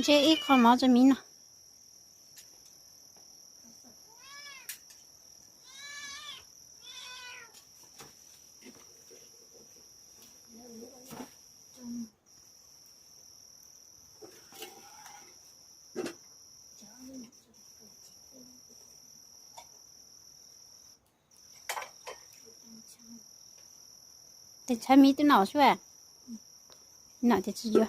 chế ít con máu cho mình nè thì chả mi tới nào chứ à nào thì chưa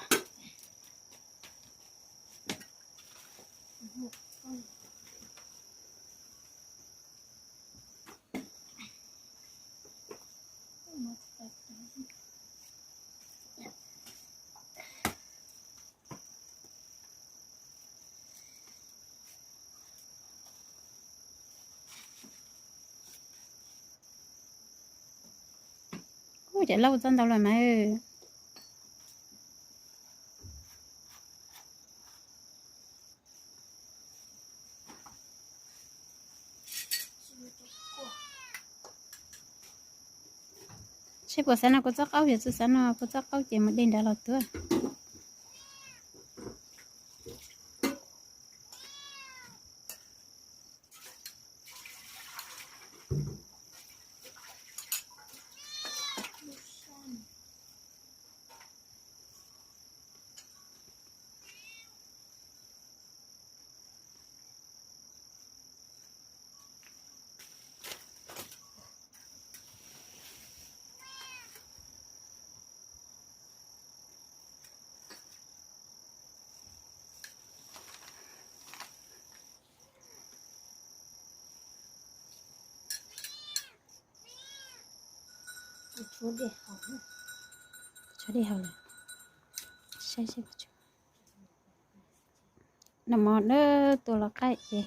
ôi chạy lâu chân đâu rồi mà chế bữa sáng nào có chắc áo thì sáng nào có chắc áo chỉ một đêm đã là nữa cho đi học này xe nằm mò nữa tôi là cái gì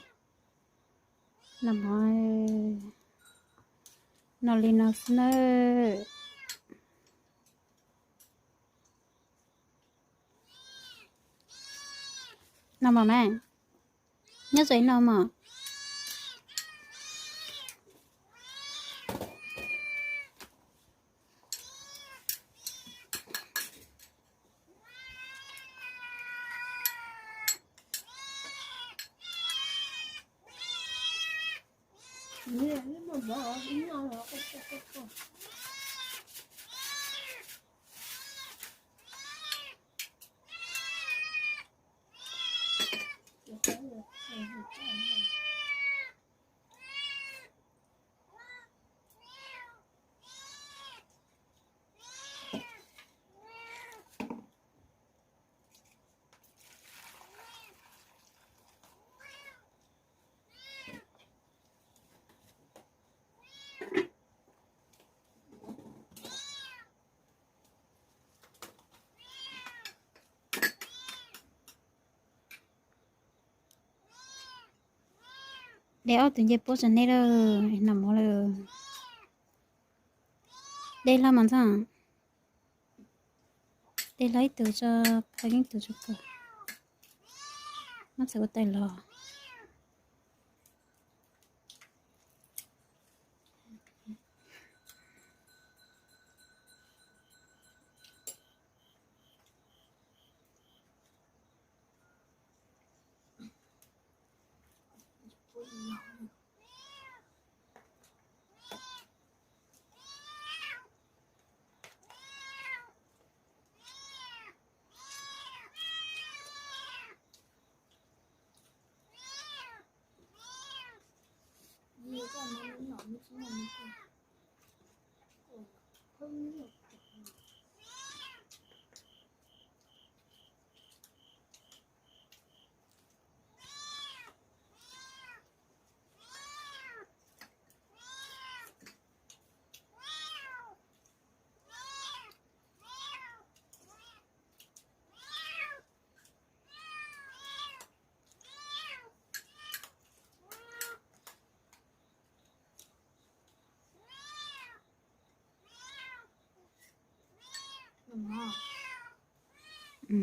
nằm mò nó lên nó nữa nằm mò mẹ nhớ giấy nằm mò để ở từng giờ bố chân này rồi nằm mò rồi đây là món gì để lấy từ cho cái từ cho cơ nó sẽ có tay lò ừ.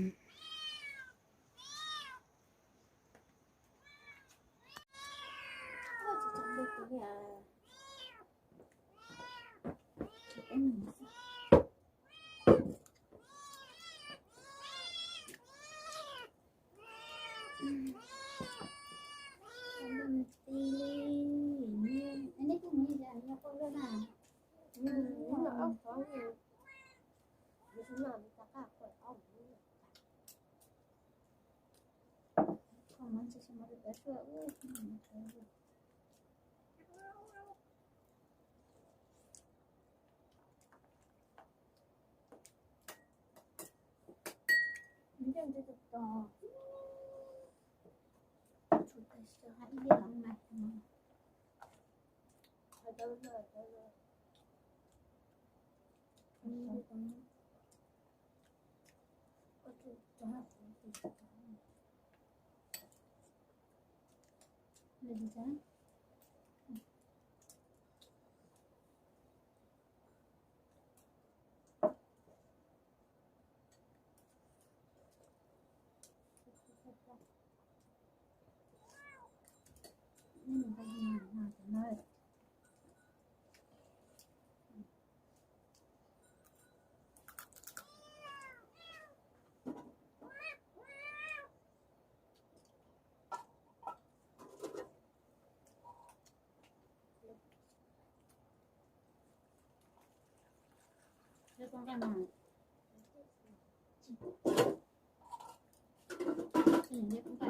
무슨 마음이 따가고 없는 가만 있어 말을 빼줘. 오, 이제 됐다. 좋다 진짜 한 이게 안 나. 가져오나 진짜. nói cái con cái này nhìn thấy cũng vậy.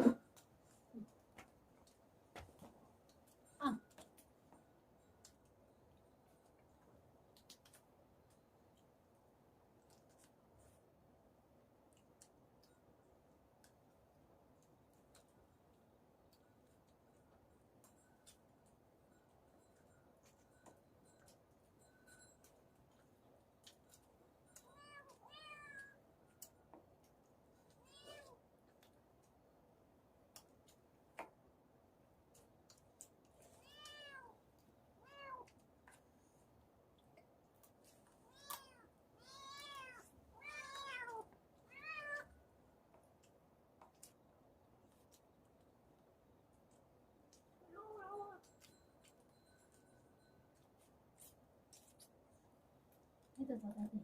Hết rồi ta thì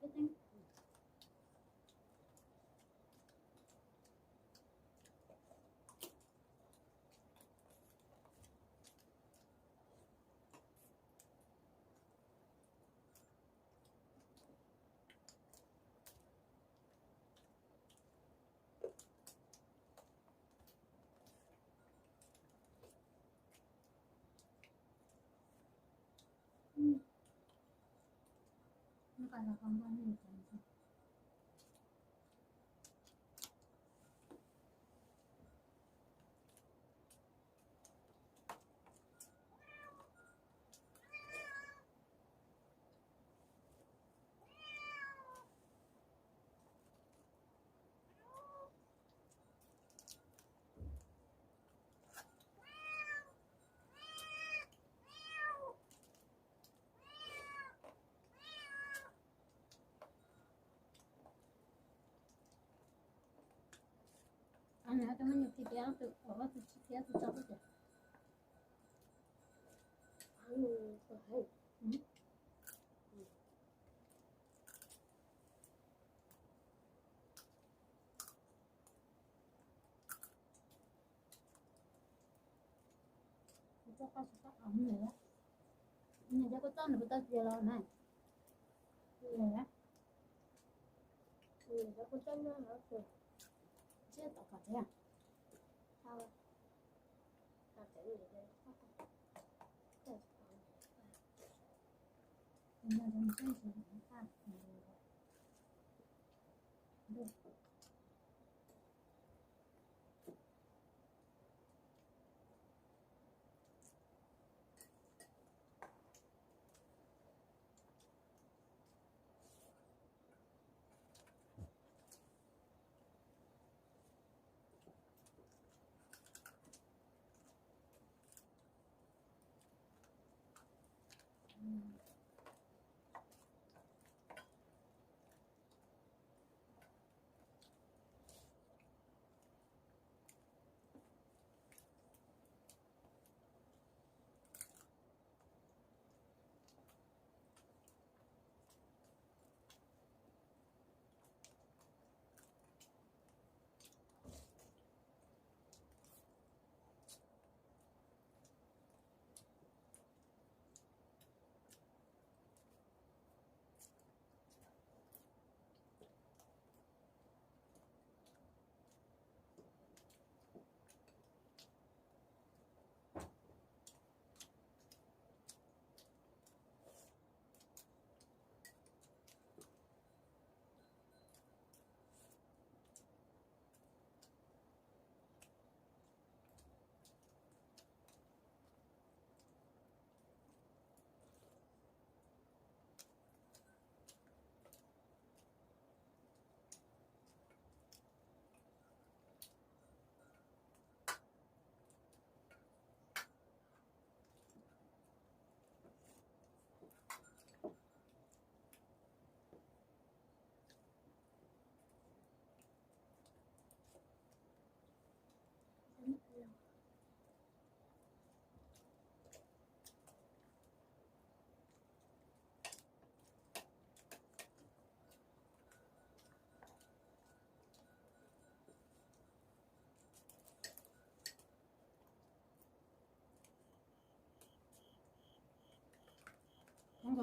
hết đi. Nó còn là con mình chẳng. Anh nói cho nó nhiều thịt béo tự có thịt béo tự cho cái cho con sẽ ấm nữa. Này cho có con là tao giờ rồi này. Này nó có chân nó rồi chứ tao cả thế à? sao ta sẽ gì đây Bây giờ mình chơi gì cũng ta. Được.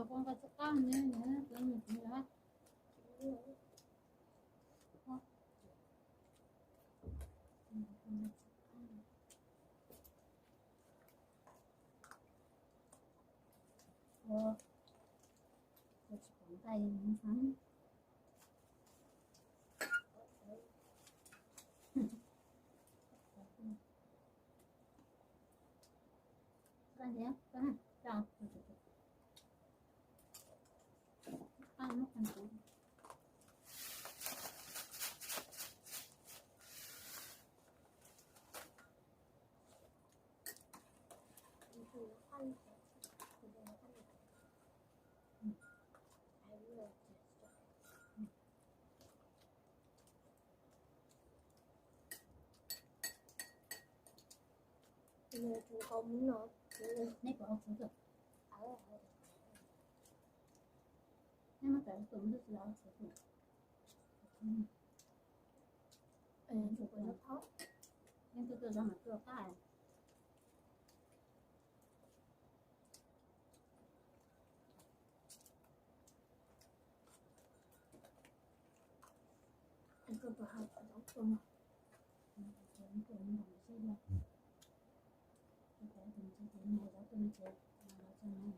con có sẽ con nữa nữa cái mình cũng đó tay mình sắm cái gì á cái chào ăn nó còn cũng Người thành công nữa. nét của ông được Ở nhưng mà cái cũng rất là được chụp nó khó. nhưng từ từ ra mà chưa phải Anh có vào học ở đó không? cũng cũng đồng sẽ được cái mình sẽ thế này đó tôi sẽ làm cho này